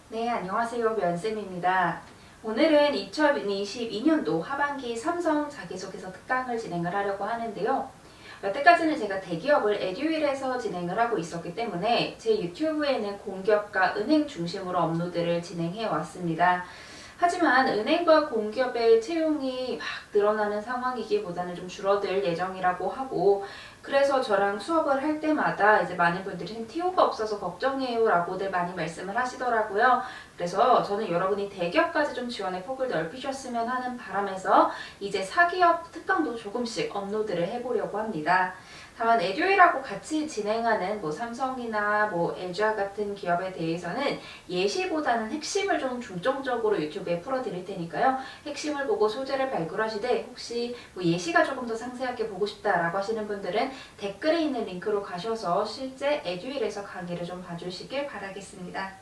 네, 안녕하세요. 면쌤입니다. 오늘은 2022년도 하반기 삼성 자기소개서 특강을 진행을 하려고 하는데요. 여태까지는 제가 대기업을 에듀윌에서 진행을 하고 있었기 때문에 제 유튜브에는 공기업과 은행 중심으로 업로드를 진행해 왔습니다. 하지만 은행과 공기업의 채용이 막 늘어나는 상황이기보다는 좀 줄어들 예정이라고 하고, 그래서 저랑 수업을 할 때마다 이제 많은 분들이 TO가 없어서 걱정해요 라고들 많이 말씀을 하시더라고요. 그래서 저는 여러분이 대기업까지 좀 지원의 폭을 넓히셨으면 하는 바람에서 이제 사기업 특강도 조금씩 업로드를 해보려고 합니다. 다만 에듀윌하고 같이 진행하는 삼성이나 LG와 같은 기업에 대해서는 예시보다는 핵심을 좀 중점적으로 유튜브에 풀어드릴 테니까요. 핵심을 보고 소재를 발굴하시되 혹시 예시가 조금 더 상세하게 보고 싶다라고 하시는 분들은 댓글에 있는 링크로 가셔서 실제 에듀윌에서 강의를 좀 봐주시길 바라겠습니다.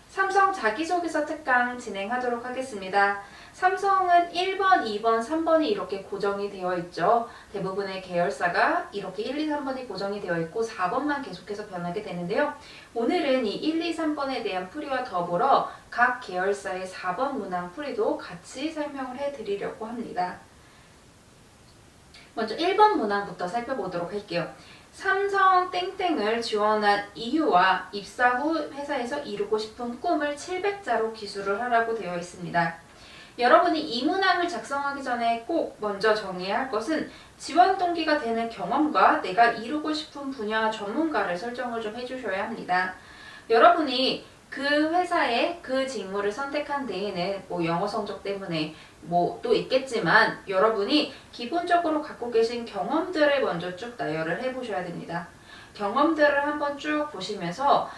삼성 자기소개서 특강 진행하도록 하겠습니다. 삼성은 1번, 2번, 3번이 이렇게 고정이 되어 있죠. 대부분의 계열사가 이렇게 1, 2, 3번이 고정이 되어 있고 4번만 계속해서 변하게 되는데요. 오늘은 이 1, 2, 3번에 대한 풀이와 더불어 각 계열사의 4번 문항 풀이도 같이 설명을 해드리려고 합니다. 먼저 1번 문항부터 살펴보도록 할게요. 삼성 땡땡을 지원한 이유와 입사 후 회사에서 이루고 싶은 꿈을 700자로 기술을 하라고 되어 있습니다. 여러분이 이 문항을 작성하기 전에 꼭 먼저 정해야 할 것은 지원 동기가 되는 경험과 내가 이루고 싶은 분야 전문가를 설정을 좀 해주셔야 합니다. 여러분이 그 회사의 그 직무를 선택한 데에는 영어 성적 때문에 또 있겠지만 여러분이 기본적으로 갖고 계신 경험들을 먼저 쭉 나열을 해보셔야 됩니다. 경험들을 한번 쭉 보시면서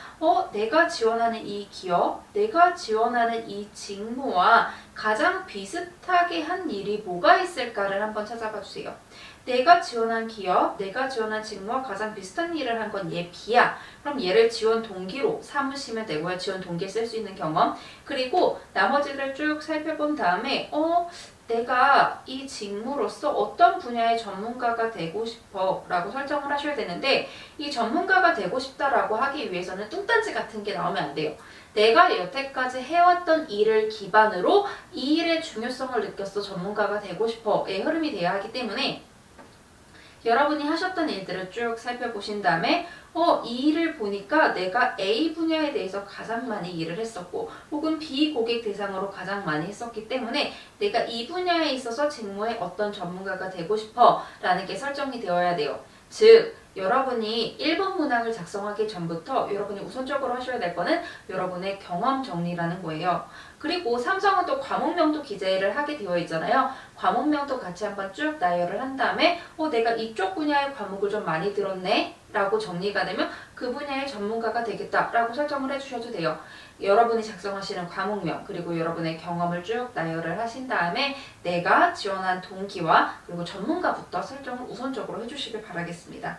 내가 지원하는 이 기업, 내가 지원하는 이 직무와 가장 비슷하게 한 일이 뭐가 있을까를 한번 찾아봐 주세요. 내가 지원한 기업, 내가 지원한 직무와 가장 비슷한 일을 한 건 얘 B야. 그럼 얘를 지원 동기로 삼으시면 되고요. 지원 동기에 쓸 수 있는 경험. 그리고 나머지를 쭉 살펴본 다음에 내가 이 직무로서 어떤 분야의 전문가가 되고 싶어 라고 설정을 하셔야 되는데, 이 전문가가 되고 싶다라고 하기 위해서는 뚱딴지 같은 게 나오면 안 돼요. 내가 여태까지 해왔던 일을 기반으로 이 일의 중요성을 느꼈어 전문가가 되고 싶어의 흐름이 돼야 하기 때문에 여러분이 하셨던 일들을 쭉 살펴보신 다음에 이 일을 보니까 내가 A 분야에 대해서 가장 많이 일을 했었고 혹은 B 고객 대상으로 가장 많이 했었기 때문에 내가 이 분야에 있어서 직무의 어떤 전문가가 되고 싶어 라는 게 설정이 되어야 돼요. 즉 여러분이 1번 문항을 작성하기 전부터 여러분이 우선적으로 하셔야 될 거는 여러분의 경험 정리라는 거예요. 그리고 삼성은 또 과목명도 기재를 하게 되어 있잖아요. 과목명도 같이 한번 쭉 나열을 한 다음에 내가 이쪽 분야의 과목을 좀 많이 들었네 라고 정리가 되면 그 분야의 전문가가 되겠다 라고 설정을 해주셔도 돼요. 여러분이 작성하시는 과목명 그리고 여러분의 경험을 쭉 나열을 하신 다음에 내가 지원한 동기와 그리고 전문가부터 설정을 우선적으로 해주시길 바라겠습니다.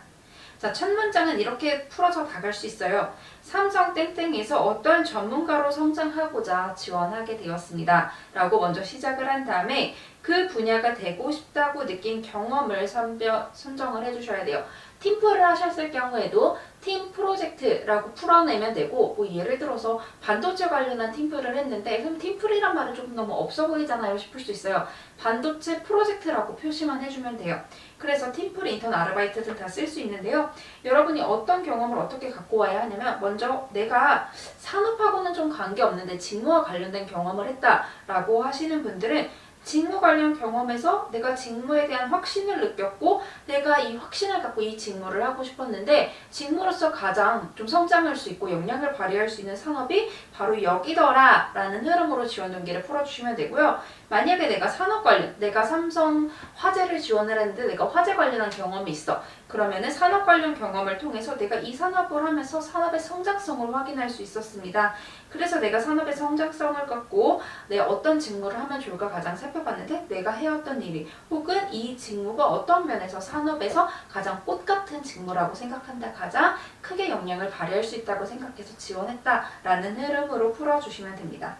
자, 첫 문장은 이렇게 풀어서 나갈 수 있어요. 삼성 땡땡에서 어떤 전문가로 성장하고자 지원하게 되었습니다. 라고 먼저 시작을 한 다음에 그 분야가 되고 싶다고 느낀 경험을 선정을 해주셔야 돼요. 팀플을 하셨을 경우에도 팀 프로젝트라고 풀어내면 되고 예를 들어서 반도체 관련한 팀플을 했는데 그럼 팀플이란 말은 조금 너무 없어 보이잖아요 싶을 수 있어요. 반도체 프로젝트라고 표시만 해주면 돼요. 그래서 팀플, 인턴, 아르바이트든 다 쓸 수 있는데요. 여러분이 어떤 경험을 어떻게 갖고 와야 하냐면 먼저 내가 산업하고는 좀 관계없는데 직무와 관련된 경험을 했다라고 하시는 분들은 직무 관련 경험에서 내가 직무에 대한 확신을 느꼈고 내가 이 확신을 갖고 이 직무를 하고 싶었는데 직무로서 가장 좀 성장할 수 있고 역량을 발휘할 수 있는 산업이 바로 여기더라 라는 흐름으로 지원 동기를 풀어주시면 되고요. 만약에 내가 산업 관련, 내가 삼성 화재를 지원을 했는데 내가 화재 관련한 경험이 있어. 그러면은 산업 관련 경험을 통해서 내가 이 산업을 하면서 산업의 성장성을 확인할 수 있었습니다. 그래서 내가 산업의 성장성을 갖고 내가 어떤 직무를 하면 좋을까 가장 살펴봤는데 내가 해왔던 일이 혹은 이 직무가 어떤 면에서 산업에서 가장 꽃 같은 직무라고 생각한다, 가장 크게 역량을 발휘할 수 있다고 생각해서 지원했다라는 흐름으로 풀어주시면 됩니다.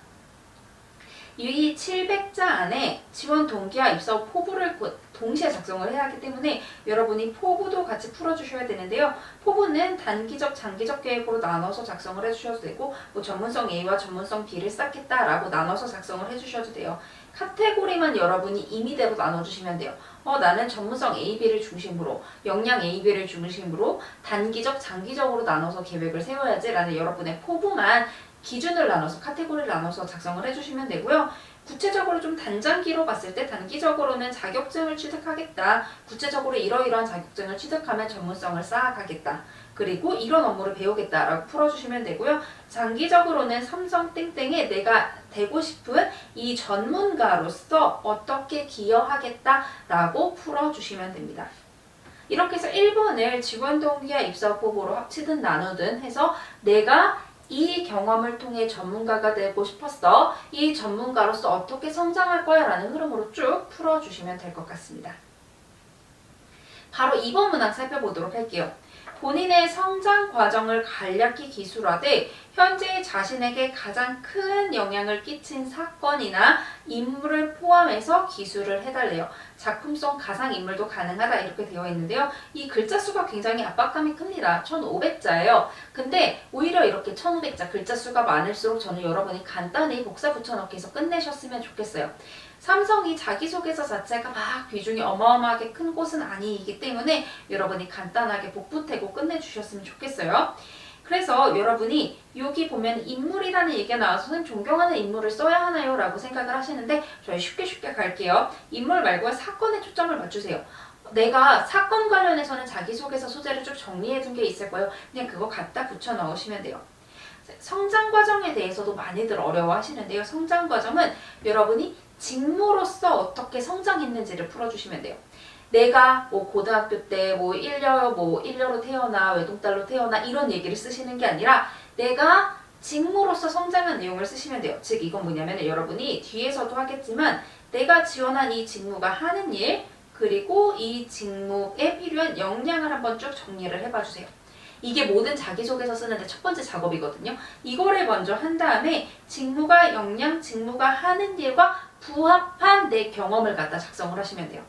이 700자 안에 지원 동기와 입사 후 포부를 동시에 작성을 해야 하기 때문에 여러분이 포부도 같이 풀어주셔야 되는데요. 포부는 단기적, 장기적 계획으로 나눠서 작성을 해주셔도 되고 뭐 전문성 A와 전문성 B를 쌓겠다라고 나눠서 작성을 해주셔도 돼요. 카테고리만 여러분이 임의대로 나눠주시면 돼요. 나는 전문성 A, B를 중심으로, 역량 A, B를 중심으로 단기적, 장기적으로 나눠서 계획을 세워야지 라는 여러분의 포부만 기준을 나눠서, 카테고리를 나눠서 작성을 해주시면 되고요. 구체적으로 좀 단장기로 봤을 때 단기적으로는 자격증을 취득하겠다. 구체적으로 이러이러한 자격증을 취득하면 전문성을 쌓아가겠다. 그리고 이런 업무를 배우겠다라고 풀어주시면 되고요. 장기적으로는 삼성 땡땡에 내가 되고 싶은 이 전문가로서 어떻게 기여하겠다라고 풀어주시면 됩니다. 이렇게 해서 1번을 지원 동기와 입사 포부로 합치든 나누든 해서 내가 이 경험을 통해 전문가가 되고 싶었어. 이 전문가로서 어떻게 성장할 거야 라는 흐름으로 쭉 풀어주시면 될 것 같습니다. 바로 2번 문항 살펴보도록 할게요. 본인의 성장 과정을 간략히 기술화돼 현재 자신에게 가장 큰 영향을 끼친 사건이나 인물을 포함해서 기술을 해달래요. 작품성 가상인물도 가능하다 이렇게 되어 있는데요. 이 글자 수가 굉장히 압박감이 큽니다. 1500자예요. 근데 오히려 이렇게 1500자 글자 수가 많을수록 저는 여러분이 간단히 복사 붙여넣기 해서 끝내셨으면 좋겠어요. 삼성이 자기소개서 자체가 막 비중이 어마어마하게 큰 곳은 아니기 때문에 여러분이 간단하게 복붙하고 끝내주셨으면 좋겠어요. 그래서 여러분이 여기 보면 인물이라는 얘기가 나와서 선생님 존경하는 인물을 써야 하나요? 라고 생각을 하시는데 저희 쉽게 갈게요. 인물 말고 사건에 초점을 맞추세요. 내가 사건 관련해서는 자기소개서 소재를 쭉 정리해둔 게 있을 거예요. 그냥 그거 갖다 붙여 넣으시면 돼요. 성장 과정에 대해서도 많이들 어려워하시는데요. 성장 과정은 여러분이 직무로서 어떻게 성장했는지를 풀어주시면 돼요. 내가 뭐 고등학교 때 뭐 1녀로 태어나 외동딸로 태어나 이런 얘기를 쓰시는 게 아니라 내가 직무로서 성장한 내용을 쓰시면 돼요. 즉 이건 뭐냐면 여러분이 뒤에서도 하겠지만 내가 지원한 이 직무가 하는 일 그리고 이 직무에 필요한 역량을 한번 쭉 정리를 해봐 주세요. 이게 모든 자기소개서 쓰는데 첫 번째 작업이거든요. 이거를 먼저 한 다음에 직무가 역량, 직무가 하는 일과 부합한 내 경험을 갖다 작성을 하시면 돼요.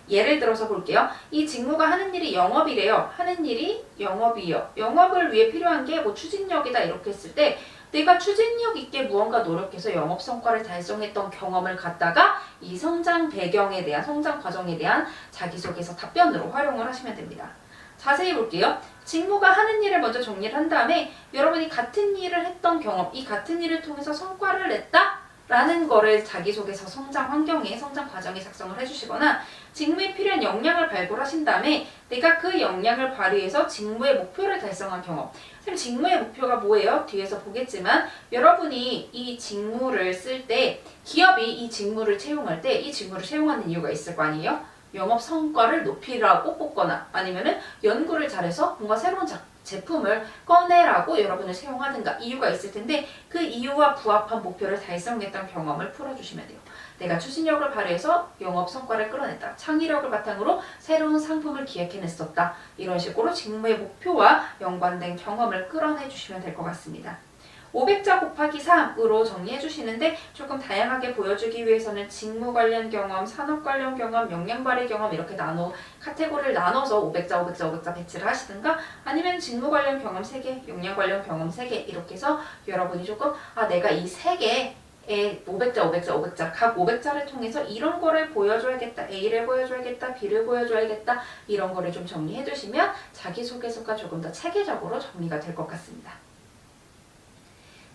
예를 들어서 볼게요. 이 직무가 하는 일이 영업이래요. 하는 일이 영업이요. 영업을 위해 필요한 게 뭐 추진력이다 이렇게 했을 때 내가 추진력 있게 무언가 노력해서 영업 성과를 달성했던 경험을 갖다가 이 성장 배경에 대한 성장 과정에 대한 자기소개서 답변으로 활용을 하시면 됩니다. 자세히 볼게요. 직무가 하는 일을 먼저 정리를 한 다음에 여러분이 같은 일을 했던 경험, 이 같은 일을 통해서 성과를 냈다? 라는 거를 자기소개서 성장 환경에, 성장 과정에 작성을 해주시거나 직무에 필요한 역량을 발굴하신 다음에 내가 그 역량을 발휘해서 직무의 목표를 달성한 경험. 선생님 직무의 목표가 뭐예요? 뒤에서 보겠지만 여러분이 이 직무를 쓸 때 기업이 이 직무를 채용할 때 이 직무를 채용하는 이유가 있을 거 아니에요? 영업 성과를 높이라고 뽑거나 아니면은 연구를 잘해서 뭔가 새로운 제품을 꺼내라고 여러분을 채용하든가 이유가 있을 텐데 그 이유와 부합한 목표를 달성했던 경험을 풀어주시면 돼요. 내가 추진력을 발휘해서 영업 성과를 끌어냈다. 창의력을 바탕으로 새로운 상품을 기획해냈었다. 이런 식으로 직무의 목표와 연관된 경험을 끌어내 주시면 될 것 같습니다. 500자 곱하기 3으로 정리해 주시는데 조금 다양하게 보여주기 위해서는 직무 관련 경험, 산업 관련 경험, 역량 발휘 경험 이렇게 카테고리를 나눠서 500자 배치를 하시든가 아니면 직무 관련 경험 3개, 역량 관련 경험 3개 이렇게 해서 여러분이 조금 내가 이 3개 500자 각 500자를 통해서 이런 거를 보여줘야겠다. A를 보여줘야겠다. B를 보여줘야겠다. 이런 거를 좀 정리해 두시면 자기소개서가 조금 더 체계적으로 정리가 될 것 같습니다.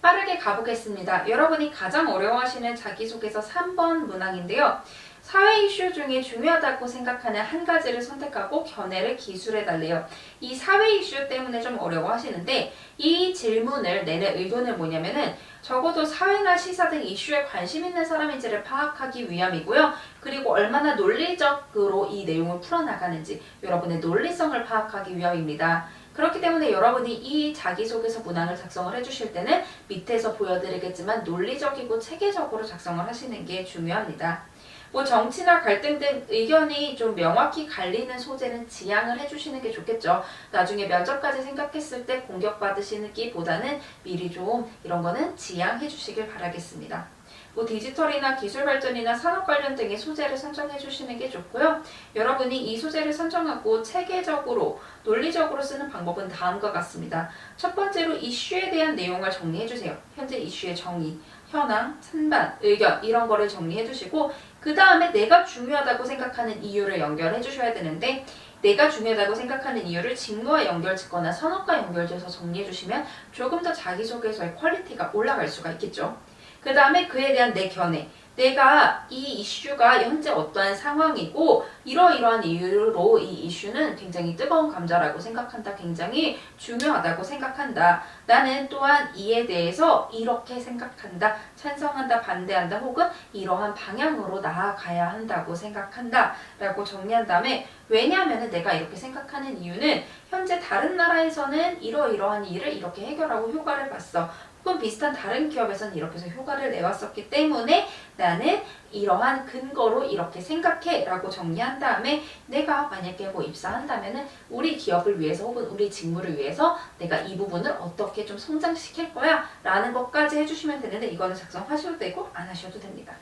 빠르게 가보겠습니다. 여러분이 가장 어려워하시는 자기소개서 3번 문항인데요. 사회 이슈 중에 중요하다고 생각하는 한 가지를 선택하고 견해를 기술해달래요. 이 사회 이슈 때문에 좀 어려워하시는데 이 질문을 내는 의도는 뭐냐면은 적어도 사회나 시사 등 이슈에 관심 있는 사람인지를 파악하기 위함이고요. 그리고 얼마나 논리적으로 이 내용을 풀어나가는지 여러분의 논리성을 파악하기 위함입니다. 그렇기 때문에 여러분이 이 자기소개서 문항을 작성을 해주실 때는 밑에서 보여드리겠지만 논리적이고 체계적으로 작성을 하시는 게 중요합니다. 뭐 정치나 갈등 등 의견이 좀 명확히 갈리는 소재는 지양을 해주시는 게 좋겠죠. 나중에 면접까지 생각했을 때 공격받으시기보다는 미리 좀 이런 거는 지양해 주시길 바라겠습니다. 뭐 디지털이나 기술 발전이나 산업 관련 등의 소재를 선정해 주시는 게 좋고요. 여러분이 이 소재를 선정하고 체계적으로 논리적으로 쓰는 방법은 다음과 같습니다. 첫 번째로 이슈에 대한 내용을 정리해 주세요. 현재 이슈의 정의, 현황, 찬반, 의견 이런 거를 정리해 주시고 그 다음에 내가 중요하다고 생각하는 이유를 연결해 주셔야 되는데 내가 중요하다고 생각하는 이유를 직무와 연결짓거나 산업과 연결져서 정리해 주시면 조금 더 자기소개서의 퀄리티가 올라갈 수가 있겠죠. 그 다음에 그에 대한 내 견해, 내가 이 이슈가 현재 어떠한 상황이고 이러이러한 이유로 이 이슈는 굉장히 뜨거운 감자라고 생각한다. 굉장히 중요하다고 생각한다. 나는 또한 이에 대해서 이렇게 생각한다. 찬성한다. 반대한다. 혹은 이러한 방향으로 나아가야 한다고 생각한다. 라고 정리한 다음에 왜냐하면 내가 이렇게 생각하는 이유는 현재 다른 나라에서는 이러이러한 일을 이렇게 해결하고 효과를 봤어. 혹은 비슷한 다른 기업에서는 이렇게 해서 효과를 내왔었기 때문에 나는 이러한 근거로 이렇게 생각해 라고 정리한 다음에 내가 만약에 뭐 입사한다면은 우리 기업을 위해서 혹은 우리 직무를 위해서 내가 이 부분을 어떻게 좀 성장시킬 거야 라는 것까지 해주시면 되는데 이거는 작성하셔도 되고 안 하셔도 됩니다.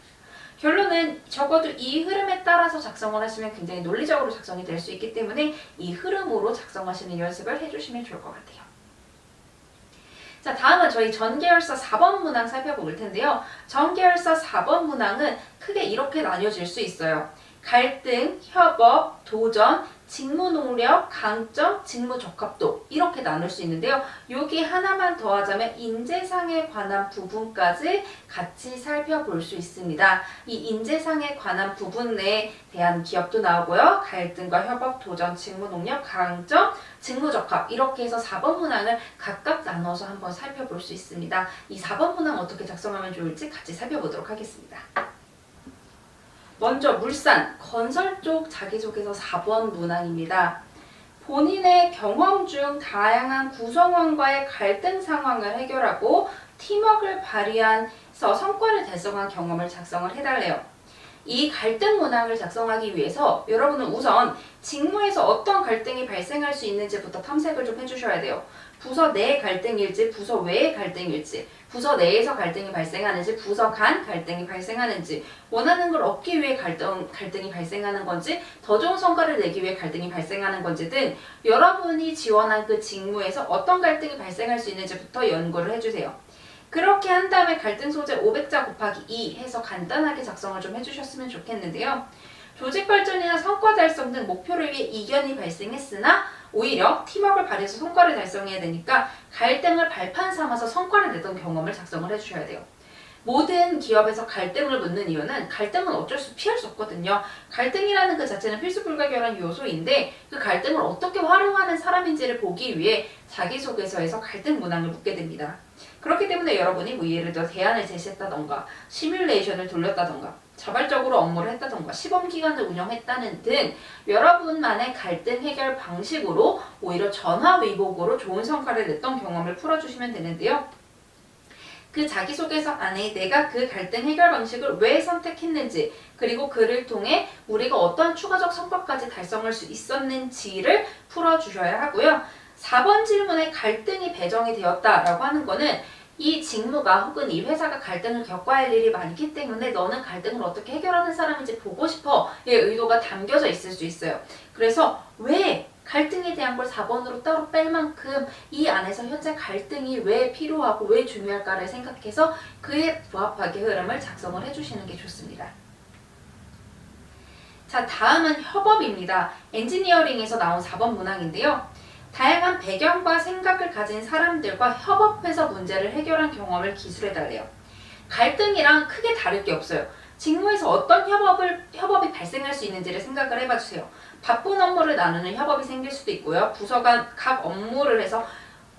결론은 적어도 이 흐름에 따라서 작성을 하시면 굉장히 논리적으로 작성이 될 수 있기 때문에 이 흐름으로 작성하시는 연습을 해주시면 좋을 것 같아요. 자, 다음은 저희 전계열사 4번 문항 살펴볼 텐데요. 전계열사 4번 문항은 크게 이렇게 나뉘어질 수 있어요. 갈등, 협업, 도전, 직무 능력, 강점, 직무 적합도 이렇게 나눌 수 있는데요. 여기 하나만 더하자면 인재상에 관한 부분까지 같이 살펴볼 수 있습니다. 이 인재상에 관한 부분에 대한 기업도 나오고요. 갈등과 협업, 도전, 직무 능력, 강점, 직무 적합 이렇게 해서 4번 문항을 각각 나눠서 한번 살펴볼 수 있습니다. 이 4번 문항 어떻게 작성하면 좋을지 같이 살펴보도록 하겠습니다. 먼저 물산, 건설 쪽 자기소개서 4번 문항입니다. 본인의 경험 중 다양한 구성원과의 갈등 상황을 해결하고 팀워크를 발휘해서 성과를 달성한 경험을 작성을 해달래요. 이 갈등 문항을 작성하기 위해서 여러분은 우선 직무에서 어떤 갈등이 발생할 수 있는지부터 탐색을 좀 해주셔야 돼요. 부서 내 갈등일지, 부서 외의 갈등일지, 부서 내에서 갈등이 발생하는지, 부서 간 갈등이 발생하는지, 원하는 걸 얻기 위해 갈등이 발생하는 건지, 더 좋은 성과를 내기 위해 갈등이 발생하는 건지 등 여러분이 지원한 그 직무에서 어떤 갈등이 발생할 수 있는지부터 연구를 해주세요. 그렇게 한 다음에 갈등 소재 500자 곱하기 2 해서 간단하게 작성을 좀 해주셨으면 좋겠는데요. 조직 발전이나 성과 달성 등 목표를 위해 이견이 발생했으나 오히려 팀워크를 발휘해서 성과를 달성해야 되니까 갈등을 발판 삼아서 성과를 내던 경험을 작성을 해주셔야 돼요. 모든 기업에서 갈등을 묻는 이유는 갈등은 어쩔 수 피할 수 없거든요. 갈등이라는 그 자체는 필수 불가결한 요소인데 그 갈등을 어떻게 활용하는 사람인지를 보기 위해 자기소개서에서 갈등 문항을 묻게 됩니다. 그렇기 때문에 여러분이 뭐 예를 들어 대안을 제시했다던가 시뮬레이션을 돌렸다던가 자발적으로 업무를 했다던가 시범기간을 운영했다는 등 여러분만의 갈등 해결 방식으로 오히려 전화위복으로 좋은 성과를 냈던 경험을 풀어주시면 되는데요. 그 자기소개서 안에 내가 그 갈등 해결 방식을 왜 선택했는지 그리고 그를 통해 우리가 어떤 추가적 성과까지 달성할 수 있었는지를 풀어주셔야 하고요. 4번 질문에 갈등이 배정이 되었다라고 하는 거는 이 직무가 혹은 이 회사가 갈등을 겪어야 할 일이 많기 때문에 너는 갈등을 어떻게 해결하는 사람인지 보고 싶어의 의도가 담겨져 있을 수 있어요. 그래서 왜 갈등에 대한 걸 4번으로 따로 뺄 만큼 이 안에서 현재 갈등이 왜 필요하고 왜 중요할까를 생각해서 그에 부합하게 흐름을 작성을 해주시는 게 좋습니다. 자, 다음은 협업입니다. 엔지니어링에서 나온 4번 문항인데요. 다양한 배경과 생각을 가진 사람들과 협업해서 문제를 해결한 경험을 기술해달래요. 갈등이랑 크게 다를 게 없어요. 직무에서 어떤 협업이 발생할 수 있는지를 생각을 해봐주세요. 바쁜 업무를 나누는 협업이 생길 수도 있고요. 부서 간 각 업무를 해서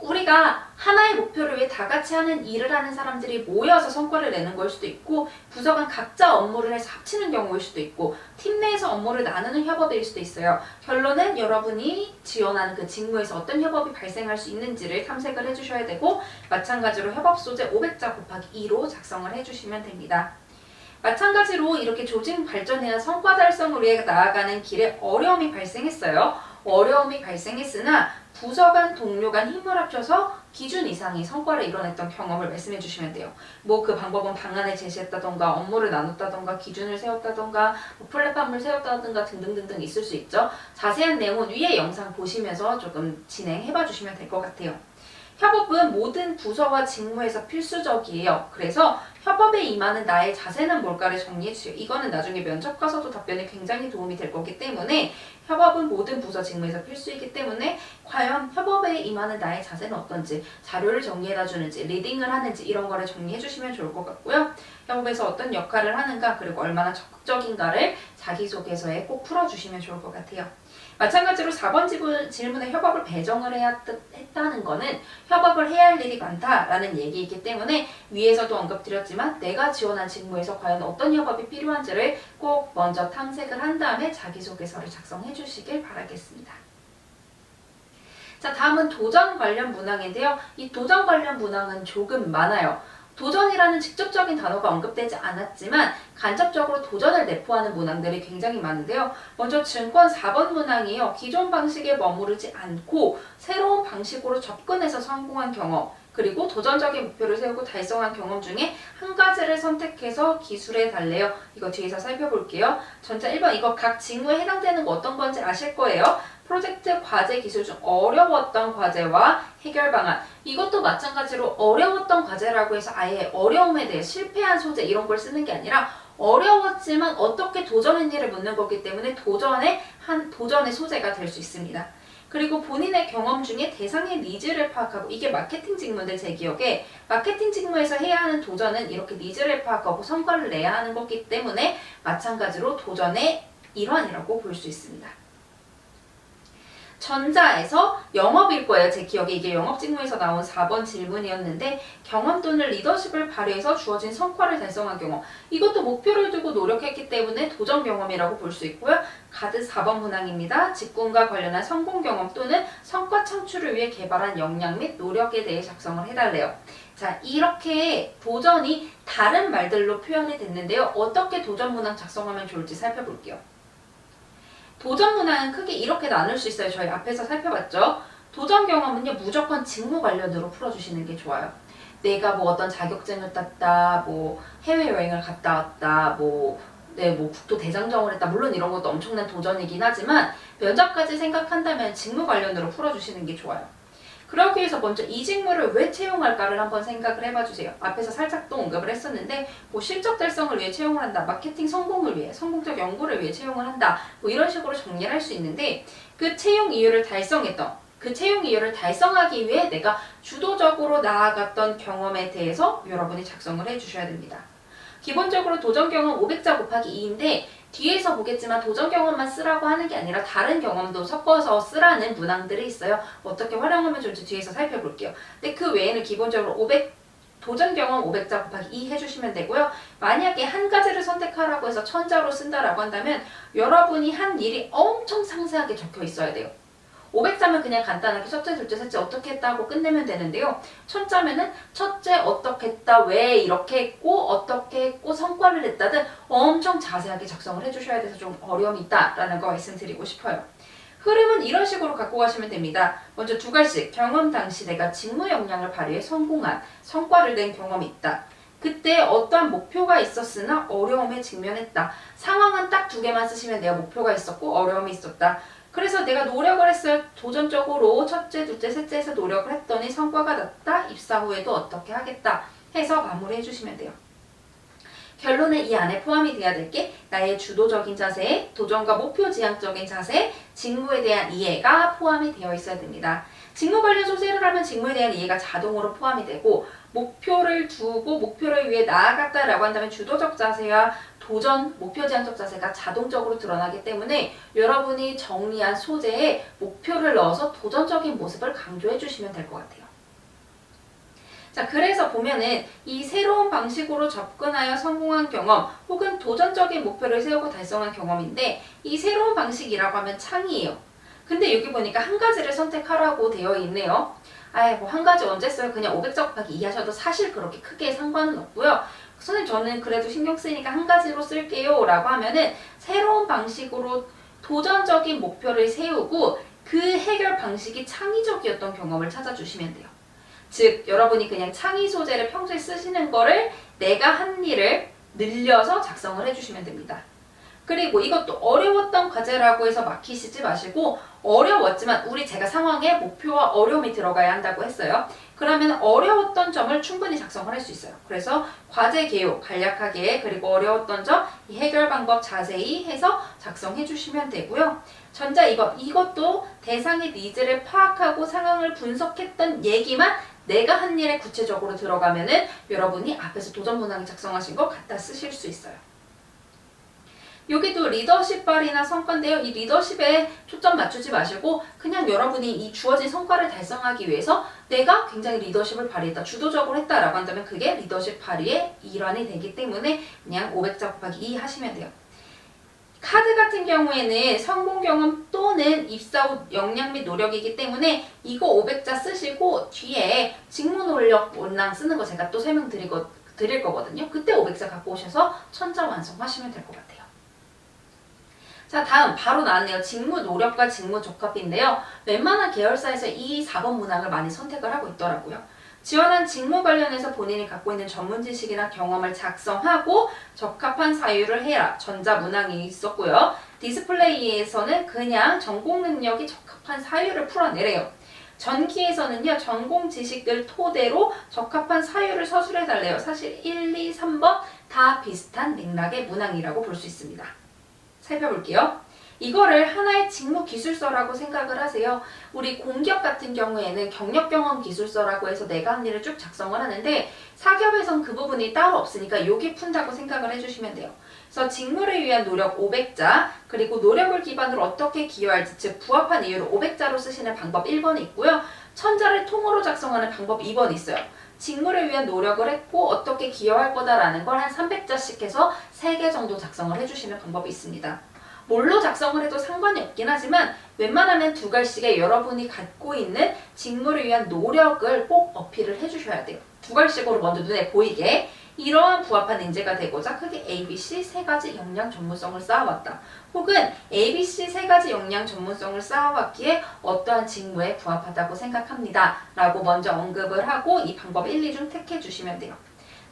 우리가 하나의 목표를 위해 다 같이 하는 일을 하는 사람들이 모여서 성과를 내는 걸 수도 있고 부서 간 각자 업무를 해서 합치는 경우일 수도 있고 팀 내에서 업무를 나누는 협업일 수도 있어요. 결론은 여러분이 지원하는 그 직무에서 어떤 협업이 발생할 수 있는지를 탐색을 해주셔야 되고 마찬가지로 협업 소재 500자 곱하기 2로 작성을 해주시면 됩니다. 마찬가지로 이렇게 조직 발전이나 성과 달성을 위해 나아가는 길에 어려움이 발생했어요. 어려움이 발생했으나 부서 간 동료 간 힘을 합쳐서 기준 이상의 성과를 이뤄냈던 경험을 말씀해 주시면 돼요. 뭐 그 방법은 방안을 제시했다던가 업무를 나눴다던가 기준을 세웠다던가 뭐 플랫폼을 세웠다던가 등등등등 있을 수 있죠. 자세한 내용은 위에 영상 보시면서 조금 진행해 봐 주시면 될 것 같아요. 협업은 모든 부서와 직무에서 필수적이에요. 그래서 협업에 임하는 나의 자세는 뭘까를 정리해주세요. 이거는 나중에 면접 가서도 답변이 굉장히 도움이 될 거기 때문에 협업은 모든 부서 직무에서 필수이기 때문에 과연 협업에 임하는 나의 자세는 어떤지 자료를 정리해다 주는지 리딩을 하는지 이런 거를 정리해 주시면 좋을 것 같고요. 협업에서 어떤 역할을 하는가 그리고 얼마나 적극적인가를 자기소개서에 꼭 풀어주시면 좋을 것 같아요. 마찬가지로 4번 질문에 협업을 배정을 했다는 거는 협업을 해야 할 일이 많다라는 얘기이기 때문에 위에서도 언급드렸지만 내가 지원한 직무에서 과연 어떤 협업이 필요한지를 꼭 먼저 탐색을 한 다음에 자기소개서를 작성해 주시길 바라겠습니다. 자, 다음은 도전 관련 문항인데요. 이 도전 관련 문항은 조금 많아요. 도전이라는 직접적인 단어가 언급되지 않았지만 간접적으로 도전을 내포하는 문항들이 굉장히 많은데요. 먼저 증권 4번 문항이요. 기존 방식에 머무르지 않고 새로운 방식으로 접근해서 성공한 경험, 그리고 도전적인 목표를 세우고 달성한 경험 중에 한 가지를 선택해서 기술에 달래요. 이거 뒤에서 살펴볼게요. 전자 1번 이거 각 직무에 해당되는 거 어떤 건지 아실 거예요. 프로젝트 과제 기술 중 어려웠던 과제와 해결 방안. 이것도 마찬가지로 어려웠던 과제라고 해서 아예 어려움에 대해 실패한 소재 이런 걸 쓰는 게 아니라 어려웠지만 어떻게 도전했니를 묻는 거기 때문에 도전의 소재가 될 수 있습니다. 그리고 본인의 경험 중에 대상의 니즈를 파악하고 이게 마케팅 직무인데 제 기억에 마케팅 직무에서 해야 하는 도전은 이렇게 니즈를 파악하고 성과를 내야 하는 거기 때문에 마찬가지로 도전의 일환이라고 볼 수 있습니다. 전자에서 영업일 거예요. 제 기억에 이게 영업 직무에서 나온 4번 질문이었는데 경험 또는 리더십을 발휘해서 주어진 성과를 달성한 경험. 이것도 목표를 두고 노력했기 때문에 도전 경험이라고 볼 수 있고요. 가드 4번 문항입니다. 직군과 관련한 성공 경험 또는 성과 창출을 위해 개발한 역량 및 노력에 대해 작성을 해달래요. 자, 이렇게 도전이 다른 말들로 표현이 됐는데요. 어떻게 도전 문항 작성하면 좋을지 살펴볼게요. 도전 문항은 크게 이렇게 나눌 수 있어요. 저희 앞에서 살펴봤죠. 도전 경험은요. 무조건 직무 관련으로 풀어주시는 게 좋아요. 내가 뭐 어떤 자격증을 땄다, 뭐 해외여행을 갔다 왔다, 뭐 국토 대장정을 했다. 물론 이런 것도 엄청난 도전이긴 하지만 면접까지 생각한다면 직무 관련으로 풀어주시는 게 좋아요. 그러기 위해서 먼저 이 직무를 왜 채용할까를 한번 생각을 해봐주세요. 앞에서 살짝 또 언급을 했었는데 뭐 실적 달성을 위해 채용을 한다. 마케팅 성공을 위해, 성공적 연구를 위해 채용을 한다. 뭐 이런 식으로 정리를 할 수 있는데 그 채용 이유를 달성하기 위해 내가 주도적으로 나아갔던 경험에 대해서 여러분이 작성을 해주셔야 됩니다. 기본적으로 도전 경험 500자 곱하기 2인데 뒤에서 보겠지만 도전 경험만 쓰라고 하는 게 아니라 다른 경험도 섞어서 쓰라는 문항들이 있어요. 어떻게 활용하면 좋을지 뒤에서 살펴볼게요. 근데 그 외에는 기본적으로 도전 경험 500자 곱하기 2 해주시면 되고요. 만약에 한 가지를 선택하라고 해서 1000자로 쓴다라고 한다면 여러분이 한 일이 엄청 상세하게 적혀 있어야 돼요. 500자면 그냥 간단하게 첫째, 둘째, 셋째 어떻게 했다 하고 끝내면 되는데요. 1000자면은 첫째 어떻게 했다, 왜 이렇게 했고, 어떻게 했고, 성과를 냈다든 엄청 자세하게 작성을 해주셔야 돼서 좀 어려움이 있다라는 거 말씀드리고 싶어요. 흐름은 이런 식으로 갖고 가시면 됩니다. 먼저 두 가지, 경험 당시 내가 직무 역량을 발휘해 성공한, 성과를 낸 경험이 있다. 그때 어떠한 목표가 있었으나 어려움에 직면했다. 상황은 딱 두 개만 쓰시면 내가 목표가 있었고 어려움이 있었다. 그래서 내가 노력을 했어요. 도전적으로 첫째, 둘째, 셋째에서 노력을 했더니 성과가 났다. 입사 후에도 어떻게 하겠다 해서 마무리해 주시면 돼요. 결론은 이 안에 포함이 돼야 될 게 나의 주도적인 자세, 도전과 목표 지향적인 자세, 직무에 대한 이해가 포함이 되어 있어야 됩니다. 직무 관련 소재를 하면 직무에 대한 이해가 자동으로 포함이 되고 목표를 두고 목표를 위해 나아갔다라고 한다면 주도적 자세와 도전, 목표 지향적 자세가 자동적으로 드러나기 때문에 여러분이 정리한 소재에 목표를 넣어서 도전적인 모습을 강조해 주시면 될 것 같아요. 자, 그래서 보면은 이 새로운 방식으로 접근하여 성공한 경험 혹은 도전적인 목표를 세우고 달성한 경험인데 이 새로운 방식이라고 하면 창의예요. 근데 여기 보니까 한 가지를 선택하라고 되어 있네요. 뭐 한 가지 언제 써요? 그냥 500자 곱하기 2 하셔도 사실 그렇게 크게 상관은 없고요. 선생님 저는 그래도 신경 쓰이니까 한 가지로 쓸게요 라고 하면은 새로운 방식으로 도전적인 목표를 세우고 그 해결 방식이 창의적이었던 경험을 찾아주시면 돼요. 즉 여러분이 그냥 창의 소재를 평소에 쓰시는 거를 내가 한 일을 늘려서 작성을 해주시면 됩니다. 그리고 이것도 어려웠던 과제라고 해서 막히시지 마시고 어려웠지만 제가 상황에 목표와 어려움이 들어가야 한다고 했어요. 그러면 어려웠던 점을 충분히 작성을 할 수 있어요. 그래서 과제 개요 간략하게 그리고 어려웠던 점, 이 해결 방법 자세히 해서 작성해 주시면 되고요. 전자 2번 이것도 대상의 니즈를 파악하고 상황을 분석했던 얘기만 내가 한 일에 구체적으로 들어가면은 여러분이 앞에서 도전 문항 작성하신 거 갖다 쓰실 수 있어요. 여기도 리더십 발휘나 성과인데요. 이 리더십에 초점 맞추지 마시고 그냥 여러분이 이 주어진 성과를 달성하기 위해서 내가 굉장히 리더십을 발휘했다, 주도적으로 했다라고 한다면 그게 리더십 발휘의 일환이 되기 때문에 그냥 500자 곱하기 2 하시면 돼요. 카드 같은 경우에는 성공 경험 또는 입사 후 역량 및 노력이기 때문에 이거 500자 쓰시고 뒤에 직무 노력 문항 쓰는 거 제가 또 드릴 거거든요. 그때 500자 갖고 오셔서 천자 완성하시면 될 것 같아요. 자, 다음 바로 나왔네요. 직무 노력과 직무 적합인데요. 웬만한 계열사에서 이 4번 문항을 많이 선택을 하고 있더라고요. 지원한 직무 관련해서 본인이 갖고 있는 전문 지식이나 경험을 작성하고 적합한 사유를 해라. 전자 문항이 있었고요. 디스플레이에서는 그냥 전공 능력이 적합한 사유를 풀어내래요. 전기에서는요. 전공 지식들 토대로 적합한 사유를 서술해달래요. 사실 1, 2, 3번 다 비슷한 맥락의 문항이라고 볼 수 있습니다. 살펴볼게요. 이거를 하나의 직무 기술서라고 생각을 하세요. 우리 공기업 같은 경우에는 경력 경험 기술서라고 해서 내가 한 일을 쭉 작성을 하는데 사기업에선 그 부분이 따로 없으니까 여기 푼다고 생각을 해주시면 돼요. 그래서 직무를 위한 노력 500자 그리고 노력을 기반으로 어떻게 기여할지 즉 부합한 이유를 500자로 쓰시는 방법 1번이 있고요. 천자를 통으로 작성하는 방법 2번이 있어요. 직무를 위한 노력을 했고 어떻게 기여할 거다라는 걸 한 300자씩 해서 3개 정도 작성을 해주시는 방법이 있습니다. 뭘로 작성을 해도 상관이 없긴 하지만 웬만하면 2갈씩의 여러분이 갖고 있는 직무를 위한 노력을 꼭 어필을 해주셔야 돼요. 2갈씩으로 먼저 눈에 보이게 이러한 부합한 인재가 되고자 크게 ABC 3가지 역량 전문성을 쌓아왔다. 혹은 ABC 3가지 역량 전문성을 쌓아왔기에 어떠한 직무에 부합하다고 생각합니다. 라고 먼저 언급을 하고 이 방법 1, 2중 택해 주시면 돼요.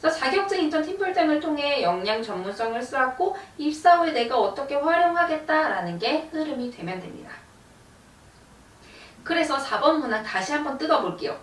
그래서 자격증, 인턴, 팀플 등을 통해 역량 전문성을 쌓았고 입사 후에 내가 어떻게 활용하겠다라는 게 흐름이 되면 됩니다. 그래서 4번 문항 다시 한번 뜯어볼게요.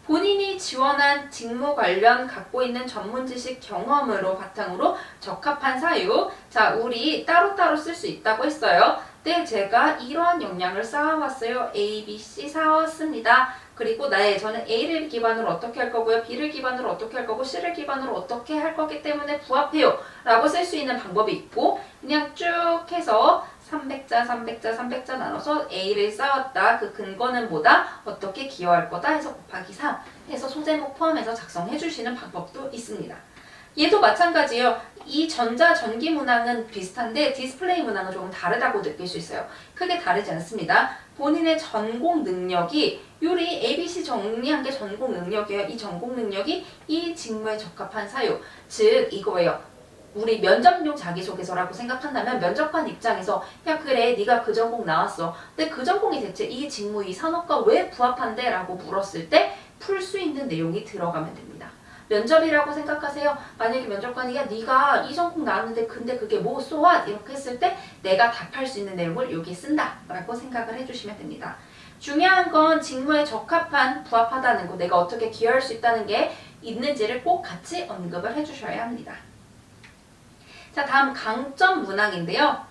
본인이 지원한 직무 관련 갖고 있는 전문 지식 경험으로 바탕으로 적합한 사유. 자, 우리 따로따로 쓸 수 있다고 했어요. 네, 제가 이러한 역량을 쌓아왔어요. A, B, C 쌓아왔습니다. 그리고 저는 A를 기반으로 어떻게 할 거고요. B를 기반으로 어떻게 할 거고 C를 기반으로 어떻게 할 거기 때문에 부합해요. 라고 쓸 수 있는 방법이 있고 그냥 쭉 해서 300자, 300자, 300자 나눠서 A를 쌓았다. 그 근거는 뭐다? 어떻게 기여할 거다 해서 곱하기 3 해서 소제목 포함해서 작성해 주시는 방법도 있습니다. 얘도 마찬가지예요. 이 전자 전기 문항은 비슷한데 디스플레이 문항은 조금 다르다고 느낄 수 있어요. 크게 다르지 않습니다. 본인의 전공 능력이 요리 ABC 정리한 게 전공 능력이에요. 이 전공 능력이 이 직무에 적합한 사유. 즉 이거예요. 우리 면접용 자기소개서라고 생각한다면 면접관 입장에서 야 그래 네가 그 전공 나왔어. 근데 그 전공이 대체 이 직무 이 산업과 왜 부합한데? 라고 물었을 때 풀 수 있는 내용이 들어가면 됩니다. 면접이라고 생각하세요. 만약에 면접관이 야 네가 이 전공 나왔는데 근데 그게 뭐 so what? 이렇게 했을 때 내가 답할 수 있는 내용을 여기 쓴다 라고 생각을 해주시면 됩니다. 중요한 건 직무에 적합한 부합하다는 거 내가 어떻게 기여할 수 있다는 게 있는지를 꼭 같이 언급을 해주셔야 합니다. 자, 다음 강점 문항인데요.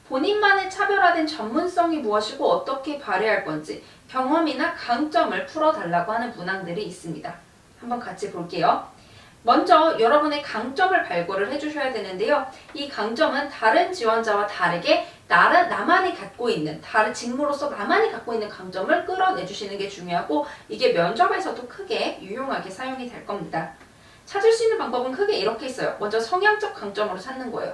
본인만의 차별화된 전문성이 무엇이고 어떻게 발휘할 건지 경험이나 강점을 풀어달라고 하는 문항들이 있습니다. 한번 같이 볼게요. 먼저 여러분의 강점을 발굴을 해주셔야 되는데요. 이 강점은 다른 지원자와 다르게 나만이 갖고 있는 다른 직무로서 나만이 갖고 있는 강점을 끌어내주시는 게 중요하고 이게 면접에서도 크게 유용하게 사용이 될 겁니다. 찾을 수 있는 방법은 크게 이렇게 있어요. 먼저 성향적 강점으로 찾는 거예요.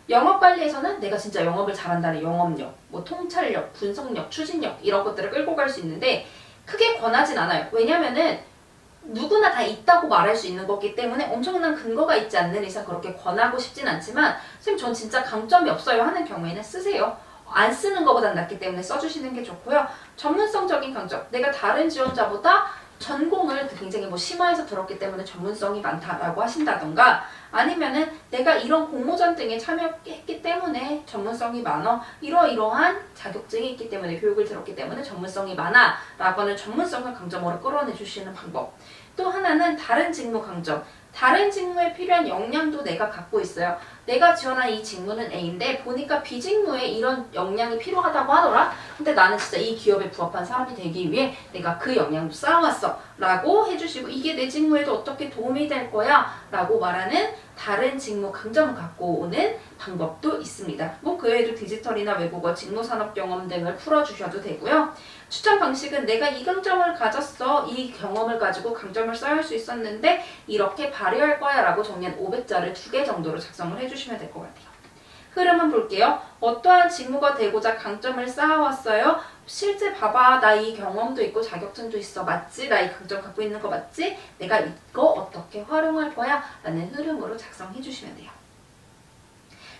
영업관리에서는 내가 진짜 영업을 잘한다는 영업력, 뭐 통찰력, 분석력, 추진력 이런 것들을 끌고 갈 수 있는데 크게 권하진 않아요. 왜냐면은 누구나 다 있다고 말할 수 있는 거기 때문에 엄청난 근거가 있지 않는 이상 그렇게 권하고 싶진 않지만 선생님 전 진짜 강점이 없어요 하는 경우에는 쓰세요. 안 쓰는 것보단 낫기 때문에 써주시는 게 좋고요. 전문성적인 강점, 내가 다른 지원자보다 전공을 굉장히 뭐 심화해서 들었기 때문에 전문성이 많다라고 하신다던가 아니면은 내가 이런 공모전 등에 참여했기 때문에 전문성이 많아 이러이러한 자격증이 있기 때문에 교육을 들었기 때문에 전문성이 많아 라고 하는 전문성을 강점으로 끌어내 주시는 방법. 또 하나는 다른 직무 강점. 다른 직무에 필요한 역량도 내가 갖고 있어요. 내가 지원한 이 직무는 A인데 보니까 B 직무에 이런 역량이 필요하다고 하더라. 근데 나는 진짜 이 기업에 부합한 사람이 되기 위해 내가 그 역량도 쌓아왔어 라고 해주시고 이게 내 직무에도 어떻게 도움이 될 거야 라고 말하는 다른 직무 강점을 갖고 오는 방법도 있습니다. 뭐 그 외에도 디지털이나 외국어, 직무산업 경험 등을 풀어주셔도 되고요. 추천 방식은 내가 이 강점을 가졌어. 이 경험을 가지고 강점을 쌓을 수 있었는데 이렇게 발휘할 거야 라고 정리한 500자를 2개 정도로 작성을 해주시면 될 것 같아요. 흐름은 볼게요. 어떠한 직무가 되고자 강점을 쌓아왔어요? 실제 봐봐. 나 이 경험도 있고 자격증도 있어. 맞지? 나 이 강점 갖고 있는 거 맞지? 내가 이거 어떻게 활용할 거야? 라는 흐름으로 작성해 주시면 돼요.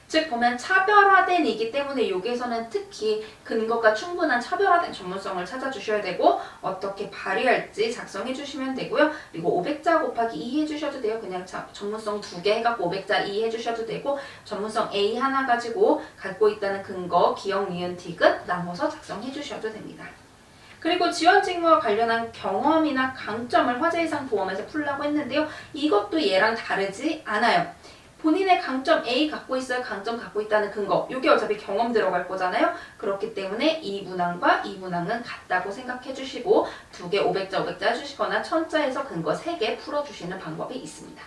즉 보면 차별화된 이기 때문에 여기에서는 특히 근거가 충분한 차별화된 전문성을 찾아주셔야 되고 어떻게 발휘할지 작성해 주시면 되고요. 그리고 500자 곱하기 2 해주셔도 돼요. 그냥 전문성 2개 해갖고 500자 2 해주셔도 되고 전문성 A 하나 가지고 갖고 있다는 근거, 기억, 니은, 디귿 나눠서 작성해 주셔도 됩니다. 그리고 지원 직무와 관련한 경험이나 강점을 화제 이상 보험에서 풀라고 했는데요. 이것도 얘랑 다르지 않아요. 본인의 강점 A 갖고 있어요. 강점 갖고 있다는 근거. 이게 어차피 경험 들어갈 거잖아요. 그렇기 때문에 이 문항과 이 문항은 같다고 생각해 주시고 2개 500자 500자 해주시거나 1000자에서 근거 3개 풀어주시는 방법이 있습니다.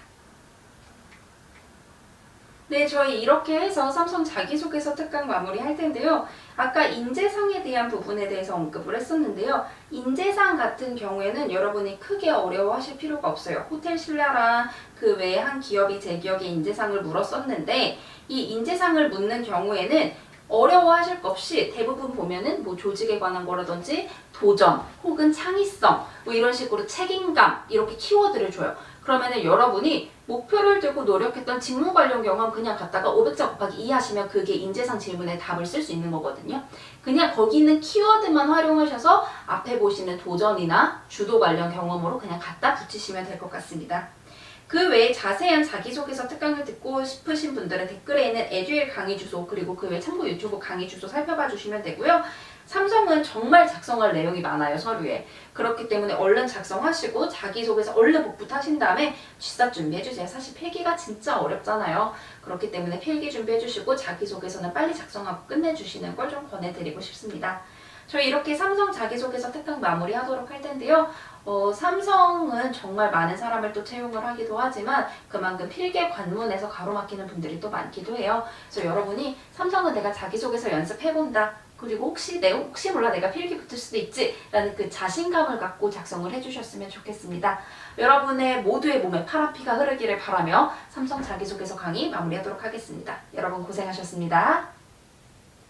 네, 저희 이렇게 해서 삼성 자기소개서 특강 마무리할 텐데요. 아까 인재상에 대한 부분에 대해서 언급을 했었는데요. 인재상 같은 경우에는 여러분이 크게 어려워하실 필요가 없어요. 호텔 신라랑 그 외에 한 기업이 제 기억에 인재상을 물었었는데 이 인재상을 묻는 경우에는 어려워하실 것 없이 대부분 보면은 뭐 조직에 관한 거라든지 도전 혹은 창의성 뭐 이런 식으로 책임감 이렇게 키워드를 줘요. 그러면은 여러분이 목표를 두고 노력했던 직무 관련 경험 그냥 갖다가 500자 곱하기 2 하시면 그게 인재상 질문에 답을 쓸 수 있는 거거든요. 그냥 거기 있는 키워드만 활용하셔서 앞에 보시는 도전이나 주도 관련 경험으로 그냥 갖다 붙이시면 될 것 같습니다. 그 외에 자세한 자기소개서 특강을 듣고 싶으신 분들은 댓글에 있는 에듀윌 강의 주소 그리고 그 외 참고 유튜브 강의 주소 살펴봐 주시면 되고요. 삼성은 정말 작성할 내용이 많아요. 서류에. 그렇기 때문에 얼른 작성하시고 자기소개서 얼른 복붙하신 다음에 쥐싹 준비해주세요. 사실 필기가 진짜 어렵잖아요. 그렇기 때문에 필기 준비해주시고 자기소개서는 빨리 작성하고 끝내주시는 걸 좀 권해드리고 싶습니다. 저희 이렇게 삼성 자기소개서 특강 마무리하도록 할 텐데요. 삼성은 정말 많은 사람을 또 채용을 하기도 하지만 그만큼 필기 관문에서 가로막히는 분들이 또 많기도 해요. 그래서 여러분이 삼성은 내가 자기소개서 연습해본다. 그리고 혹시 몰라 내가 필기 붙을 수도 있지 라는 그 자신감을 갖고 작성을 해주셨으면 좋겠습니다. 여러분의 모두의 몸에 파란 피가 흐르기를 바라며 삼성 자기소개서 강의 마무리하도록 하겠습니다. 여러분 고생하셨습니다.